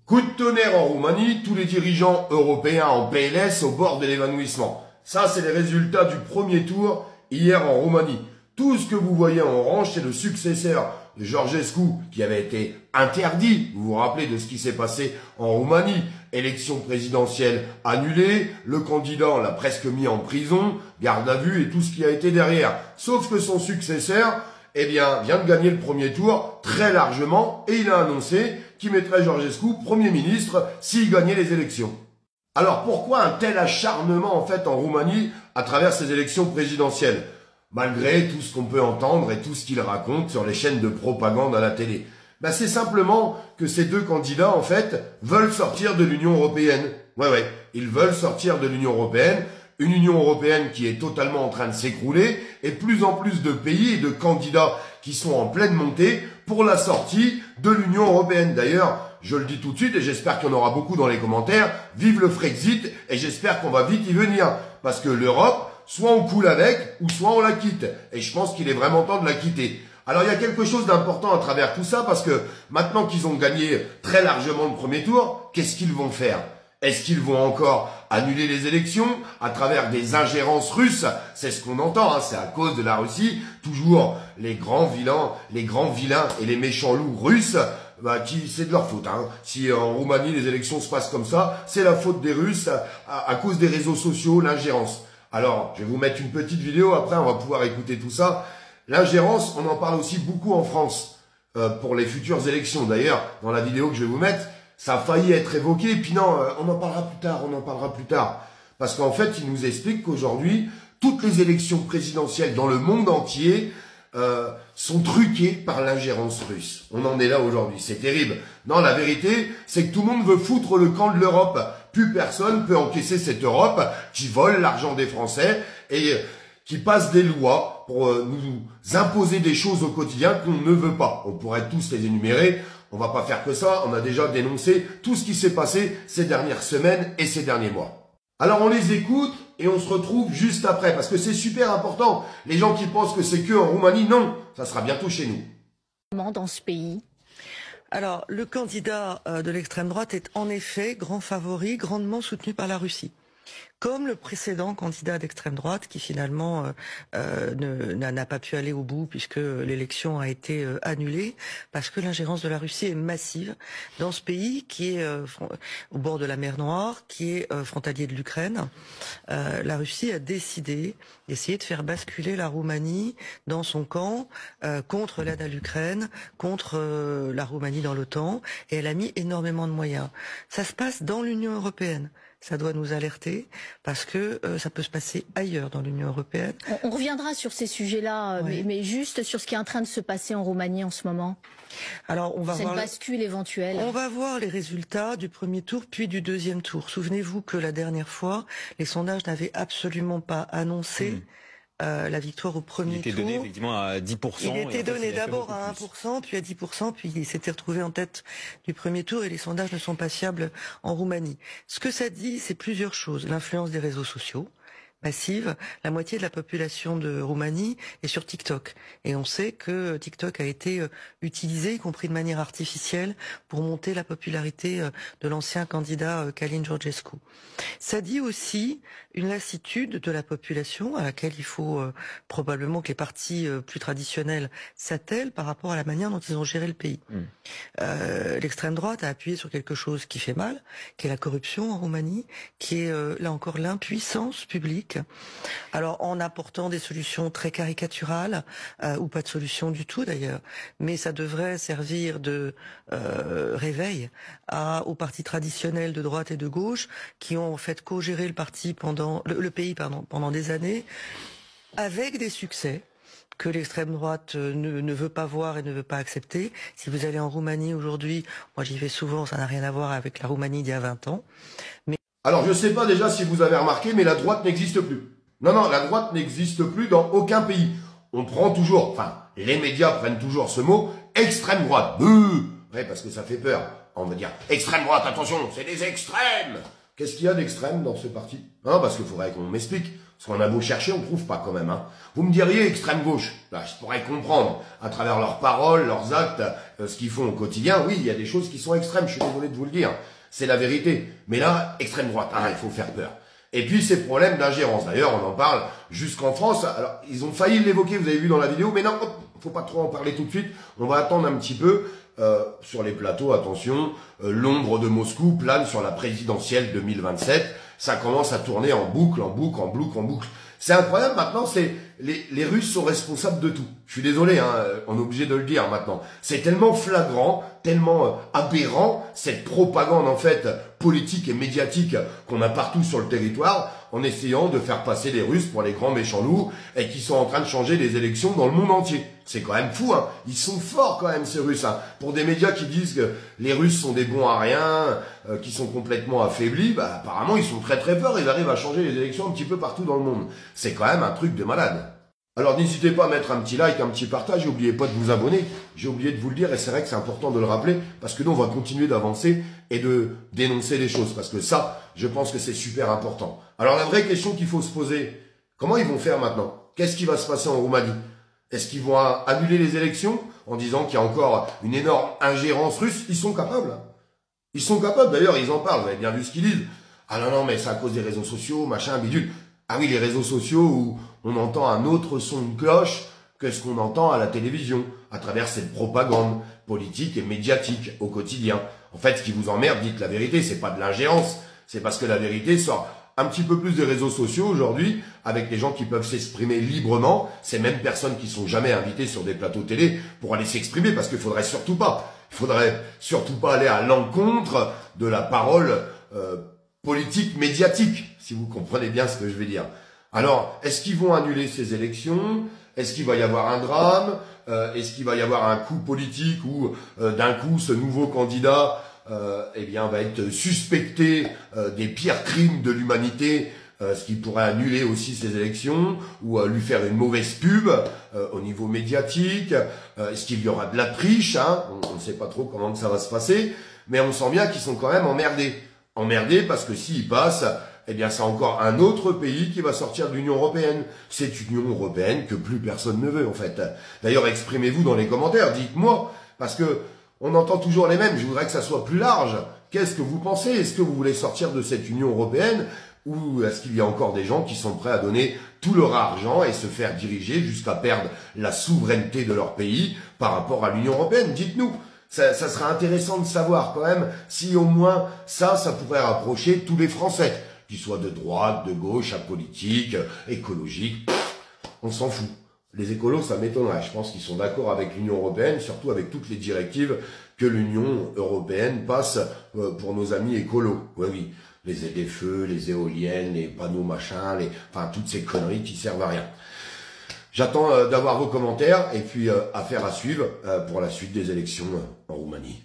Coup de tonnerre en Roumanie, tous les dirigeants européens en PLS au bord de l'évanouissement. Ça, c'est les résultats du premier tour hier en Roumanie. Tout ce que vous voyez en orange, c'est le successeur de Georgescu qui avait été interdit. Vous vous rappelez de ce qui s'est passé en Roumanie. Élection présidentielle annulée, le candidat, on l'a presque mis en prison, garde à vue et tout ce qui a été derrière. Sauf que son successeur, eh bien, vient de gagner le premier tour très largement et il a annoncé qu'il mettrait Georgescu Premier ministre s'il gagnait les élections. Alors pourquoi un tel acharnement en fait en Roumanie à travers ces élections présidentielles, malgré tout ce qu'on peut entendre et tout ce qu'ils racontent sur les chaînes de propagande à la télé? Ben, c'est simplement que ces deux candidats en fait veulent sortir de l'Union européenne. Ouais, ils veulent sortir de l'Union européenne. Une Union européenne qui est totalement en train de s'écrouler et plus en plus de pays et de candidats qui sont en pleine montée pour la sortie de l'Union européenne. D'ailleurs, je le dis tout de suite et j'espère qu'il y en aura beaucoup dans les commentaires, vive le Frexit et j'espère qu'on va vite y venir. Parce que l'Europe, soit on coule avec ou soit on la quitte. Et je pense qu'il est vraiment temps de la quitter. Alors il y a quelque chose d'important à travers tout ça parce que maintenant qu'ils ont gagné très largement le premier tour, qu'est-ce qu'ils vont faire ? Est-ce qu'ils vont encore annuler les élections à travers des ingérences russes? C'est ce qu'on entend, hein, c'est à cause de la Russie. Toujours les grands vilains et les méchants loups russes, c'est de leur faute. Hein. Si en Roumanie les élections se passent comme ça, c'est la faute des Russes à cause des réseaux sociaux, l'ingérence. Alors, je vais vous mettre une petite vidéo, après on va pouvoir écouter tout ça. L'ingérence, on en parle aussi beaucoup en France pour les futures élections. D'ailleurs, dans la vidéo que je vais vous mettre, ça a failli être évoqué, puis non, on en parlera plus tard. Parce qu'en fait, il nous explique qu'aujourd'hui, toutes les élections présidentielles dans le monde entier sont truquées par l'ingérence russe. On en est là aujourd'hui, c'est terrible. Non, la vérité, c'est que tout le monde veut foutre le camp de l'Europe. Plus personne peut encaisser cette Europe qui vole l'argent des Français et qui passe des lois pour nous imposer des choses au quotidien qu'on ne veut pas. On pourrait tous les énumérer. On va pas faire que ça, on a déjà dénoncé tout ce qui s'est passé ces dernières semaines et ces derniers mois. Alors on les écoute et on se retrouve juste après, parce que c'est super important. Les gens qui pensent que c'est que en Roumanie, non, ça sera bientôt chez nous. Dans ce pays. Alors, le candidat de l'extrême droite est en effet grand favori, grandement soutenu par la Russie. Comme le précédent candidat d'extrême droite qui finalement n'a pas pu aller au bout puisque l'élection a été annulée parce que l'ingérence de la Russie est massive dans ce pays qui est au bord de la mer Noire, qui est frontalier de l'Ukraine. La Russie a décidé d'essayer de faire basculer la Roumanie dans son camp contre l'aide à l'Ukraine, contre la Roumanie dans l'OTAN, et elle a mis énormément de moyens. Ça se passe dans l'Union européenne. Ça doit nous alerter parce que ça peut se passer ailleurs dans l'Union européenne. On reviendra sur ces sujets-là, oui. mais juste sur ce qui est en train de se passer en Roumanie en ce moment. Alors, on va voir bascule éventuelle. On va voir les résultats du premier tour puis du deuxième tour. Souvenez-vous que la dernière fois, les sondages n'avaient absolument pas annoncé la victoire au premier tour. Il était donné effectivement à 10%. Il était donné d'abord à 1%, puis à 10%, puis il s'était retrouvé en tête du premier tour et les sondages ne sont pas fiables en Roumanie. Ce que ça dit, c'est plusieurs choses. L'influence des réseaux sociaux massive, la moitié de la population de Roumanie est sur TikTok. Et on sait que TikTok a été utilisé, y compris de manière artificielle, pour monter la popularité de l'ancien candidat Călin Georgescu. Ça dit aussi une lassitude de la population à laquelle il faut probablement que les partis plus traditionnels s'attellent par rapport à la manière dont ils ont géré le pays. L'extrême droite a appuyé sur quelque chose qui fait mal, qui est la corruption en Roumanie, qui est là encore l'impuissance publique. Alors en apportant des solutions très caricaturales ou pas de solution du tout d'ailleurs, mais ça devrait servir de réveil aux partis traditionnels de droite et de gauche qui ont en fait co-géré le pays pendant des années avec des succès que l'extrême droite ne veut pas voir et ne veut pas accepter. Si vous allez en Roumanie aujourd'hui, moi j'y vais souvent, ça n'a rien à voir avec la Roumanie d'il y a 20 ans. Alors je sais pas déjà si vous avez remarqué, mais la droite n'existe plus. Non, la droite n'existe plus dans aucun pays. On prend toujours, enfin, les médias prennent toujours ce mot, extrême droite. Ouais, parce que ça fait peur. On va dire, extrême droite, attention, c'est des extrêmes. Qu'est-ce qu'il y a d'extrême dans ce parti? Parce qu'il faudrait qu'on m'explique. Parce qu'on a beau chercher, on trouve pas quand même. Hein. Vous me diriez extrême gauche. Là, je pourrais comprendre à travers leurs paroles, leurs actes, ce qu'ils font au quotidien. Oui, il y a des choses qui sont extrêmes, je suis désolé de vous le dire. C'est la vérité. Mais là, extrême droite, il faut faire peur. Et puis ces problèmes d'ingérence. D'ailleurs, on en parle jusqu'en France. Alors, ils ont failli l'évoquer, vous avez vu dans la vidéo, mais non, faut pas trop en parler tout de suite. On va attendre un petit peu. Sur les plateaux, attention, l'ombre de Moscou plane sur la présidentielle 2027. Ça commence à tourner en boucle, en boucle, en boucle, en boucle. C'est incroyable maintenant, les Russes sont responsables de tout. Je suis désolé, hein, on est obligé de le dire maintenant. C'est tellement flagrant, tellement aberrant, cette propagande en fait politique et médiatique qu'on a partout sur le territoire, en essayant de faire passer les Russes pour les grands méchants loups et qui sont en train de changer les élections dans le monde entier. C'est quand même fou, hein. Ils sont forts quand même ces Russes. Hein. Pour des médias qui disent que les Russes sont des bons à rien, qui sont complètement affaiblis, bah apparemment ils sont très très forts. Ils arrivent à changer les élections un petit peu partout dans le monde. C'est quand même un truc de malade. Alors n'hésitez pas à mettre un petit like, un petit partage, n'oubliez pas de vous abonner, j'ai oublié de vous le dire et c'est vrai que c'est important de le rappeler parce que nous on va continuer d'avancer et de dénoncer les choses parce que ça, je pense que c'est super important. Alors la vraie question qu'il faut se poser, comment ils vont faire maintenant? Qu'est-ce qui va se passer en Roumanie? Est-ce qu'ils vont annuler les élections en disant qu'il y a encore une énorme ingérence russe? Ils sont capables. Ils sont capables, d'ailleurs ils en parlent, vous avez bien vu ce qu'ils disent. Ah non, mais c'est à cause des réseaux sociaux, machin, bidule. Ah oui, les réseaux sociaux où on entend un autre son de cloche que ce qu'on entend à la télévision, à travers cette propagande politique et médiatique au quotidien. En fait, ce qui vous emmerde, dites la vérité, c'est pas de l'ingérence, c'est parce que la vérité sort un petit peu plus des réseaux sociaux aujourd'hui, avec des gens qui peuvent s'exprimer librement, ces mêmes personnes qui sont jamais invitées sur des plateaux télé pour aller s'exprimer, parce qu'il faudrait surtout pas aller à l'encontre de la parole politique, médiatique, si vous comprenez bien ce que je vais dire. Alors, est-ce qu'ils vont annuler ces élections? Est-ce qu'il va y avoir un drame? Est-ce qu'il va y avoir un coup politique où, d'un coup, ce nouveau candidat va être suspecté des pires crimes de l'humanité, ce qui pourrait annuler aussi ces élections, ou lui faire une mauvaise pub au niveau médiatique? Est-ce qu'il y aura de la triche, hein? On ne sait pas trop comment que ça va se passer, mais on sent bien qu'ils sont quand même emmerdés. Emmerdés parce que s'ils passent, eh bien c'est encore un autre pays qui va sortir de l'Union européenne. Cette Union européenne que plus personne ne veut en fait. D'ailleurs, exprimez-vous dans les commentaires, dites-moi, parce que on entend toujours les mêmes, je voudrais que ça soit plus large. Qu'est-ce que vous pensez? Est-ce que vous voulez sortir de cette Union européenne? Ou est-ce qu'il y a encore des gens qui sont prêts à donner tout leur argent et se faire diriger jusqu'à perdre la souveraineté de leur pays par rapport à l'Union européenne? Dites-nous. Ça sera intéressant de savoir quand même si au moins ça pourrait rapprocher tous les Français, qu'ils soient de droite, de gauche, apolitiques, écologiques, on s'en fout. Les écolos, ça m'étonnerait. Je pense qu'ils sont d'accord avec l'Union européenne, surtout avec toutes les directives que l'Union européenne passe pour nos amis écolos. Oui, les ZFE, les éoliennes, les panneaux machins, enfin toutes ces conneries qui servent à rien. J'attends d'avoir vos commentaires et puis affaire à suivre pour la suite des élections en Roumanie.